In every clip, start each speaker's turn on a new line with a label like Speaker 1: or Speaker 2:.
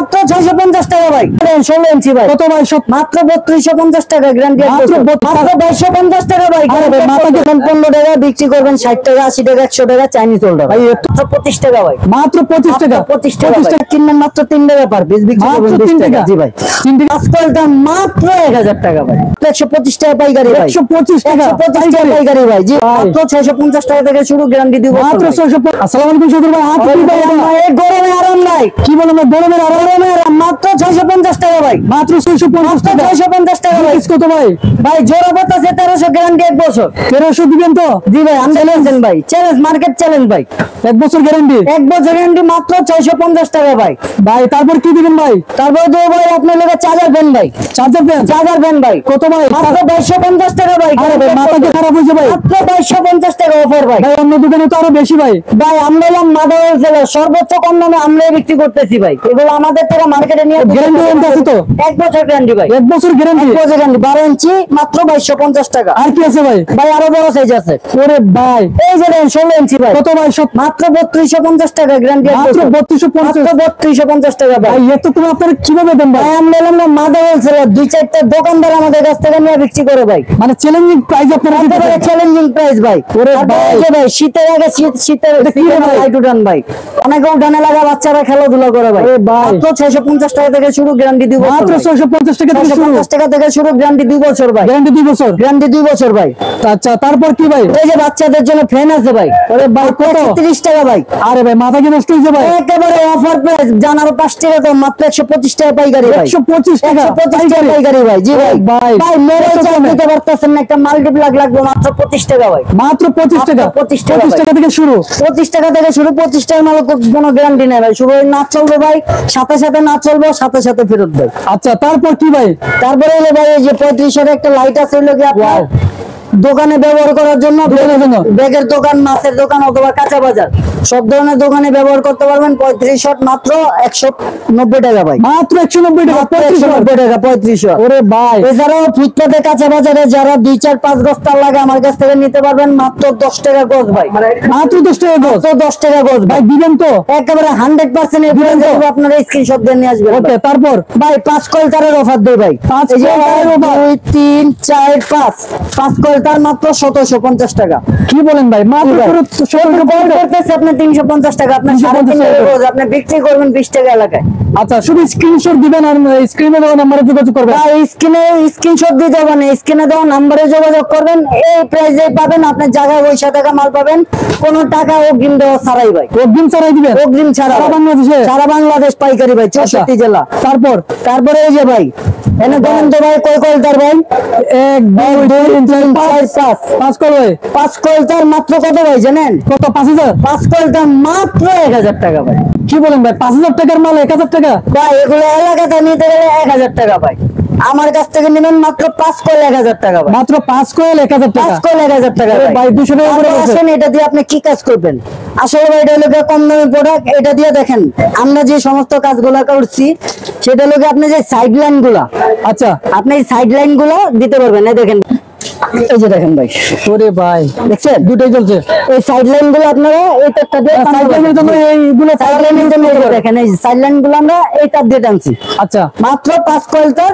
Speaker 1: মাত্র 650 টাকা ভাই। 16 ইঞ্চি ভাই। কত ভাই? মাত্র 3250 টাকা গ্যারান্টি। মাত্র 2250 টাকা ভাই। মাথাকে 15 টাকা বিক্রি করবেন 60 টাকা 80 টাকা 100 টাকা চাইনিজ হোল্ডার ভাই। মাত্র 25 টাকা ভাই। মাত্র 25 টাকা। 25 টাকা কিনবেন মাত্র 3 টাকা পার পিস বিক্রি করবেন 20 টাকা। জি ভাই 3 টাকা আজকালটা মাত্র 1000 টাকা ভাই। 125 টাকা পাইকারি ভাই। 125 টাকা পাইকারি ভাই। জি মাত্র 650 টাকা থেকে শুরু গ্যারান্টি দিব মাত্র 650। আসসালামু আলাইকুম সদর ভাই। আপনি ভাই এই গরমে আরাম নাই। কি বলেন ভাই? গরমের আরাম মাত্র 650 টাকা ভাই। মাত্র 650 টাকা। 650 টাকা ভাই। কত ভাই? ভাই জোড়া আছে 1300 গ্যারান্টি 1 বছর। 1300 দিবেন তো? জি ভাই আমি চ্যালেঞ্জ ভাই। চ্যালেঞ্জ মার্কেট চ্যালেঞ্জ ভাই। 1 বছর গ্যারান্টি। 1 বছর গ্যারান্টি মাত্র 650 টাকা ভাই। ভাই তারপর কি দিবেন ভাই? তারপর দেব ভাই আপনার লগে চার্জার ফ্যান ভাই। চার্জার ফ্যান ভাই। কত ভাই? মাত্র 2250 টাকা ভাই। আরে ভাই মাথা কি খারাপ হইছে ভাই? মাত্র 2250 টাকা অফার ভাই। ভাই অন্য দোকানে তো আরো বেশি ভাই। ভাই আমরা এলাম মাদার জেলা সর্বোচ্চ কম দামে আমরা বিক্রি করতেছি ভাই। এগুলো আমাদের থেকে মার্কেটে নিয়ে গ্যারান্টি আছে তো? 1 বছর গ্যারান্টি ভাই। 1 বছর গ্যারান্টি। 1 বছর গ্যারান্টি 12 ইঞ্চি মাত্র 2250 টাকা। আর কি আছে ভাই? ভাই আরো বড় সাইজ আছে। ওরে ভাই এই যে 16 ইঞ্চি ভাই। কত ভাই? মাত্র 3250 টাকা গ্যারান্টি। মাত্র 3250 টাকা ভাই। এত তুমি আপনারা কিভাবে দেন ভাই? আমরা এলাম না মাদার জেলা 2-4টা দোকানদার আমাদের কাছ থেকে নিয়ে বিক্রি করে ভাই। মানে চ্যালেঞ্জিং প্রাইস আপনারা দিতে পারেন। চ্যালেঞ্জিং প্রাইস ভাই। ওরে ভাই ভাই শীতের আগে শীতের লাইট উঠান ভাই। অনেক উঠানে লাগা বাচ্চারা খেলাধুলা করে ভাই। মাত্র 650 টাকা থেকে শুরু গ্যারান্টি দিব। মাত্র 650 টাকা থেকে শুরু। 650 টাকা থেকে শুরু গ্যারান্টি 2 বছর ভাই। গ্যারান্টি 2 বছর। গ্যারান্টি 2 বছর ভাই। আচ্ছা তারপর কি ভাই? এই যে বাচ্চাদের জন্য ফ্যান আছে ভাই। ওরে ভাই কত? 30 টাকা ভাই। আরে ভাই মাথা কি নষ্ট হইছে ভাই? একেবারে অফার প্রাইস জানার 5 টাকা কম মাত্র 125 টাকা পাইকারি ভাই। 125 টাকা পাইকারি ভাই। জি ভাই ভাই মোবাইল চার্জ দিতে পারতেছেন না একটা মাল্টিপ্লাগ লাগবে মাত্র 25 টাকা ভাই। মাত্র 25 টাকা। 25 টাকা থেকে শুরু। 25 টাকা থেকে শুরু। 25 টাকা মাল কোনো গ্যারান্টি নাই ভাই। শুধু না চলবে ভাই সাথে সাথে না চলবে সাথে সাথে ফেরত ভাই। আচ্ছা তারপর কি ভাই? তারপরে হলো ভাই এই যে 3500 একটা লাইট আছে হলো কি আপনার দোকানে ব্যবহার করার জন্য ব্যাগের দোকান মাছের দোকান অথবা কাঁচা বাজার সব ধরনের দোকানে ব্যবহার করতে পারবেন। 3500 মাত্র 190 টাকা ভাই। মাত্র 190 টাকা। 190 টাকা 3500। ওরে ভাই এছাড়াও ফুটপাতে কাঁচা বাজারে যারা 2-4-5 গজ তার লাগে আমার কাছ থেকে নিতে পারবেন মাত্র 10 টাকা গজ ভাই। মাত্র 10 টাকা গজ। 10 টাকা গজ ভাই দিবেন তো? একেবারে 100% দিবেন তো? আপনারা স্ক্রিনশট দিয়ে নিয়ে আসবেন। ওকে তারপর ভাই 5 কয়েল তারের অফার দেই ভাই। 5 2 3 4 5 কয়েল তার মাত্র 1750 টাকা। কি বলেন ভাই? মাত্র করতেছে আপনি 350 টাকা। আপনি 3.5 রোজ আপনি বিক্রি করবেন 20 টাকা এলাকায়। আচ্ছা শুধু স্ক্রিনশট দিবেন আর স্ক্রিনে দেওয়া নম্বরে যোগাযোগ করবেন। ভাই স্ক্রিনশট দিতে হবে না, স্ক্রিনে দেওয়া নম্বরে যোগাযোগ করবেন। এই প্রাইসে পাবেন আপনি জায়গায় পয়সা টাকা মাল পাবেন কোন টাকা অগ্রিম দেওয়া ছাড়াই ভাই। অগ্রিম ছাড়াই দিবেন? অগ্রিম ছাড়া সারা বাংলাদেশ পাইকারি ভাই 64 জেলা। তারপরে এই যে ভাই এনে বলেন তো ভাই কয় কয়েল তার ভাই? 1 2 3 4 5 কয়েল তার মাত্র কত ভাই জানেন? কত? 5000। 5 কয়েল তার মাত্র 1000 টাকা ভাই। কি বলেন ভাই? 5000 টাকার মাল 1000 টাকা ভাই? এগুলো এলাকাতে নিতে গেলে 1000 টাকা ভাই। আমার কাছ থেকে নেবেন মাত্র 5 কয়েল 1000 টাকা ভাই। মাত্র 5 কয়েল 1000 টাকা। 5 কয়েল 1000 টাকা ভাই। 200 টাকা করে আসেন। এটা দিয়ে আপনি কি কাজ করবেন? আসলে ভাই এটা হলো কম দামি প্রোডাক্ট। এটা দিয়ে দেখেন আমরা যে সমস্ত কাজগুলো করছি সেটা হলো আপনি যে সাইড লাইন গুলা, আচ্ছা আপনি এই সাইড লাইন গুলো দিতে পারবেন। এই দেখেন এই যে দেখেন ভাই। ওরে ভাই দেখছেন দুটোই চলছে। এই সাইড লাইন গুলো আপনারা এই তারটা দিয়ে সাইড লাইনের জন্য এইগুলো সাইড লাইনের জন্য দেখেন এই সাইড লাইন গুলো আমরা এই তার দিয়ে টানছি। আচ্ছা মাত্র 5 কয়েল তার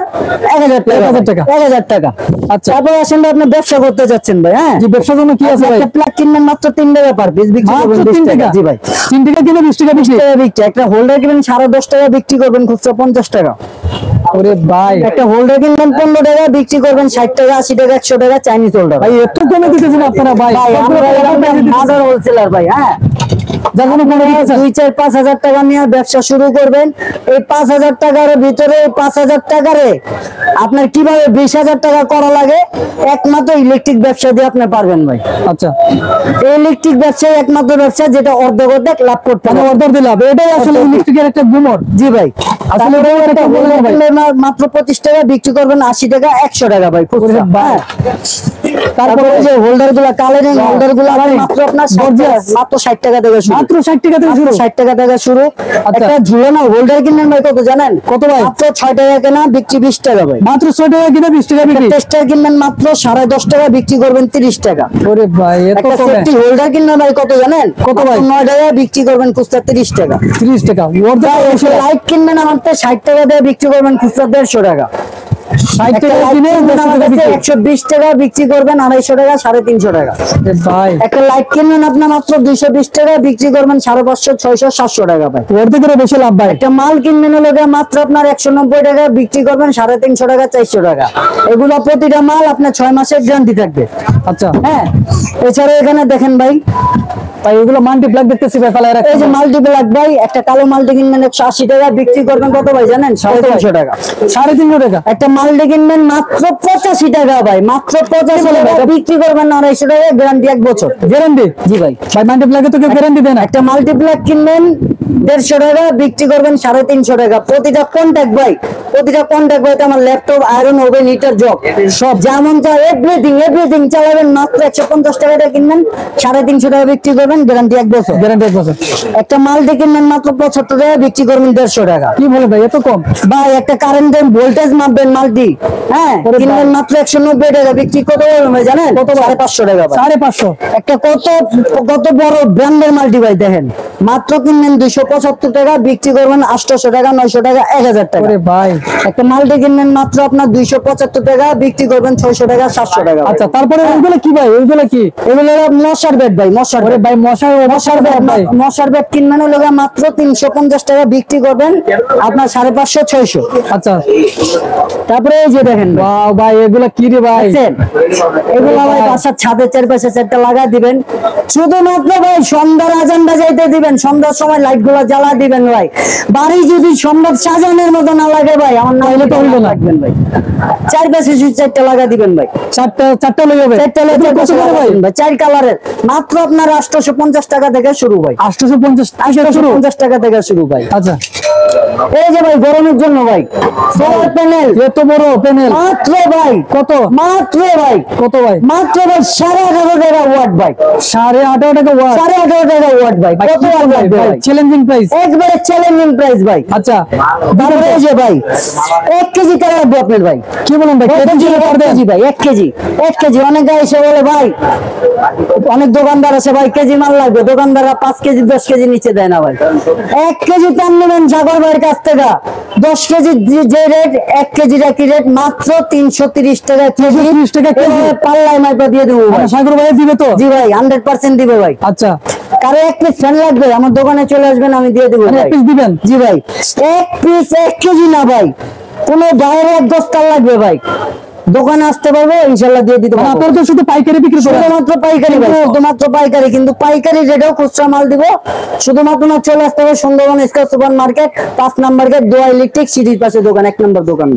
Speaker 1: 1000 টাকা। 1000 টাকা। আচ্ছা তারপর আসেন আপনি ব্যবসা করতে যাচ্ছেন ভাই। হ্যাঁ জি ব্যবসার জন্য কি আছে ভাই? একটা প্লাগ কিনবেন মাত্র 3 টাকা পার পিস বিক্রি করবেন 20 টাকা। জি ভাই 3 টাকা কিনে 20 টাকা বিক্রি। একটা হোল্ডার কিনবেন 10.5 টাকা বিক্রি করবেন খুচরা 50 টাকা। ওরে ভাই একটা হোল্ডার কিনবেন 15 টাকা বিক্রি করবেন 60 টাকা 80 টাকা 100 টাকা চাইনিজ হোল্ডার ভাই। এত কমে দিতেছেন আপনারা ভাই? আমরা মাদার হোলসেলার ভাই। হ্যাঁ যার জন্য 2-4-5 হাজার টাকা নিয়ে ব্যবসা শুরু করবেন। এই 5000 টাকার ভিতরে 5000 টাকারে আপনার কিভাবে 20000 টাকা করা লাগে একমাত্র ইলেকট্রিক ব্যবসা দিয়ে আপনি পারবেন ভাই। আচ্ছা ইলেকট্রিক ব্যবসা একমাত্র ব্যবসা যেটা অর্ধেক লাভ করতে হবে। অর্ধেক লাভ এটাই আসলে ইলেকট্রিকের একটা গুমর। জি ভাই আসলে মাত্র 25 টাকা বিক্রি করবেন 80 টাকা 100 টাকা ভাই। তারপরে যে হোল্ডার গুলা কালারিং হোল্ডার গুলা মাত্র আপনার মাত্র 60 টাকা থেকে শুরু। মাত্র 60 টাকা থেকে শুরু। 60 টাকা থেকে শুরু। একটা ঝুলানো হোল্ডার কিনবেন ভাই কত জানেন? কত ভাই? মাত্র 6 টাকা কেনা বিক্রি 20 টাকা ভাই। মাত্র 6 টাকা কিনা 20 টাকা বিক্রি। টেস্টার কিনবেন মাত্র 10.5 টাকা বিক্রি করবেন 30 টাকা। ওরে ভাই এত কম। সেফটি হোল্ডার কিনবেন ভাই কত জানেন? কত ভাই? 9 টাকা বিক্রি করবেন খুচরা 30 টাকা। 30 টাকা। লাইট কিনবেন আমার মাত্র 60 টাকা দিয়ে বিক্রি করবেন, খুচরা 150 টাকা।
Speaker 2: 60 টাকা কিনে
Speaker 1: 120 টাকা বিক্রি করবেন, 250 টাকা, 350 টাকা
Speaker 2: ভাই।
Speaker 1: একটা লাইট কিনবেন আপনার মাত্র 220 টাকা, বিক্রি করবেন 550, 600, 700 টাকা ভাই।
Speaker 2: ওর থেকে বেশি লাভ ভাই।
Speaker 1: একটা মাল কিনবেন হলো মাত্র আপনার 190 টাকা, বিক্রি করবেন 350 টাকা, 400 টাকা। এগুলো প্রতিটা মাল আপনার 6 মাসের গ্যারান্টি থাকবে।
Speaker 2: আচ্ছা
Speaker 1: হ্যাঁ, এছাড়া এখানে দেখেন ভাই,
Speaker 2: এগুলো মাল্টিপ্লাক দেখতেছি ভাই, ফেলায় রাখছি।
Speaker 1: এই যে মাল্টিপ্লাক ভাই, একটা কালো মাল্টি কিনবেন 180 টাকা, বিক্রি করবেন কত ভাই জানেন? 350 টাকা।
Speaker 2: 350 টাকা।
Speaker 1: একটা মাল্টি কিনবেন মাত্র 85 টাকা ভাই, মাত্র 85 টাকা, বিক্রি করবেন 250 টাকা, গ্যারান্টি 1 বছর
Speaker 2: গ্যারান্টি।
Speaker 1: জি ভাই।
Speaker 2: ভাই মাল্টিপ্লাকে তো কেউ গ্যারান্টি দেয় না।
Speaker 1: একটা মাল্টিপ্লাক কিনবেন 150 টাকা, বিক্রি করবেন 350 টাকা। প্রতিটা কন্টাক্ট ভাই, প্রতিটা কন্টাক্ট ভাই আমার laptop, iron, oven, heater, jug সব যেমন চাই এভরিথিং চালাবেন। মাত্র 150 টাকা কিনবেন, 350 টাকা, বিক্রি করবেন, গ্যারান্টি 1 বছর।
Speaker 2: গ্যারান্টি 1 বছর।
Speaker 1: একটা মাল্টি কিনবেন মাত্র 75 টাকা, বিক্রি করবেন 150 টাকা।
Speaker 2: কি বলে ভাই, এত কম?
Speaker 1: ভাই একটা কারেন্টের ভোল্টেজ মাপবেন মাল্টি, হ্যাঁ, কিনবেন মাত্র 190 টাকা, বিক্রি কত করবেন ভাই জানেন? কত? 550 টাকা ভাই।
Speaker 2: 550।
Speaker 1: একটা কত বড় ব্র্যান্ডের মাল্টি ভাই দেখেন, মাত্র কিনবেন 275 টাকা, বিক্রি করবেন 800 টাকা, 900 টাকা, 1000 টাকা।
Speaker 2: আরে ভাই,
Speaker 1: একটা মাল্টি কিনবেন মাত্র আপনার 275 টাকা, বিক্রি করবেন 600 টাকা, 700 টাকা।
Speaker 2: আচ্ছা, তারপরে ওইগুলো কি ভাই? ওইগুলো কি?
Speaker 1: এগুলো মশার বেড ভাই, মশার
Speaker 2: আরে ভাই, মশার বেড ভাই।
Speaker 1: মশার বেড কিনবেন হলো মাত্র 350 টাকা, বিক্রি করবেন আপনার 550, 600।
Speaker 2: আচ্ছা,
Speaker 1: তারপরে এই যে দেখেন ভাই,
Speaker 2: ওয়াও ভাই, এগুলা কি রে ভাই?
Speaker 1: এগুলো ভাই বাসার ছাদের চারপাশে 4টা লাগা দিবেন, শুধুমাত্র ভাই সন্ধ্যার আজান বাজাইতে দিবেন, সন্ধ্যার সময় লাইট গুলো জ্বালা দিবেন ভাই। বাড়ি যদি সন্ধ্যার সাজানোর মতো না লাগে ভাই, আমার না হলে তো হইলো না ভাই। চারপাশে 4টা লাগা দিবেন ভাই,
Speaker 2: চারটা লই হবে।
Speaker 1: 4টা লাগা ভাই, 4 কালারের, মাত্র আপনার 850 টাকা থেকে শুরু ভাই। 850 টাকা থেকে শুরু ভাই।
Speaker 2: আচ্ছা,
Speaker 1: এই যে ভাই গরমের জন্য ভাই সোলার প্যানেল,
Speaker 2: এত বড় প্যানেল
Speaker 1: মাত্র ভাই কত? মাত্র ভাই
Speaker 2: কত ভাই?
Speaker 1: মাত্র ভাই 18.5 টাকা ওয়াট ভাই।
Speaker 2: 18.5 টাকা ওয়াট।
Speaker 1: 18.5 টাকা ওয়াট ভাই। কত ওয়াট ভাই?
Speaker 2: চ্যালেঞ্জিং প্রাইস,
Speaker 1: একবারে চ্যালেঞ্জিং প্রাইস ভাই।
Speaker 2: আচ্ছা,
Speaker 1: তারপরে এই যে ভাই 1 কেজি তেল লাগবে আপনার ভাই।
Speaker 2: কি বলেন ভাই?
Speaker 1: 1 কেজি ভাই, 1 কেজি 1 কেজি। অনেক এসে বলে ভাই, অনেক দোকানদার আছে ভাই কেজি মাল লাগবে, দোকানদাররা 5 কেজি 10 কেজি নিচে দেয় না ভাই। 1 কেজি তেল নেবেন সাগর ভাইয়ের কাছ থেকে, 10 কেজি যে রেট, 1 কেজির একই রেট, মাত্র 330 টাকা কেজি।
Speaker 2: 330 টাকা কেজি
Speaker 1: পাল্লায় মাইপা দিয়ে দেবো ভাই।
Speaker 2: সাগর ভাই দিবে তো?
Speaker 1: জি ভাই, 100% দিবে ভাই।
Speaker 2: আচ্ছা,
Speaker 1: কারো 1 পিস ফ্যান লাগবে আমার দোকানে চলে আসবেন, আমি দিয়ে দেবো।
Speaker 2: 1 পিস দিবেন?
Speaker 1: জি ভাই, 1 পিস 1 কেজি না ভাই, কোন বাইরে 1 বস্তা লাগবে ভাই, দোকানে আসতে পারবে, ইনশাআল্লাহ দিয়ে দিতে পারবো।
Speaker 2: আপনারা তো শুধু পাইকারি বিক্রি করেন?
Speaker 1: শুধুমাত্র পাইকারি ভাই, শুধুমাত্র পাইকারি, কিন্তু পাইকারি রেটেও খুচরা মাল দিব। শুধুমাত্র না চলে আসতে হবে সুন্দরবন স্কয়ার সুপার মার্কেট, 5 নম্বর গেট, দোয়া ইলেকট্রিক, সিটির পাশে দোকান, 1 নম্বর দোকান।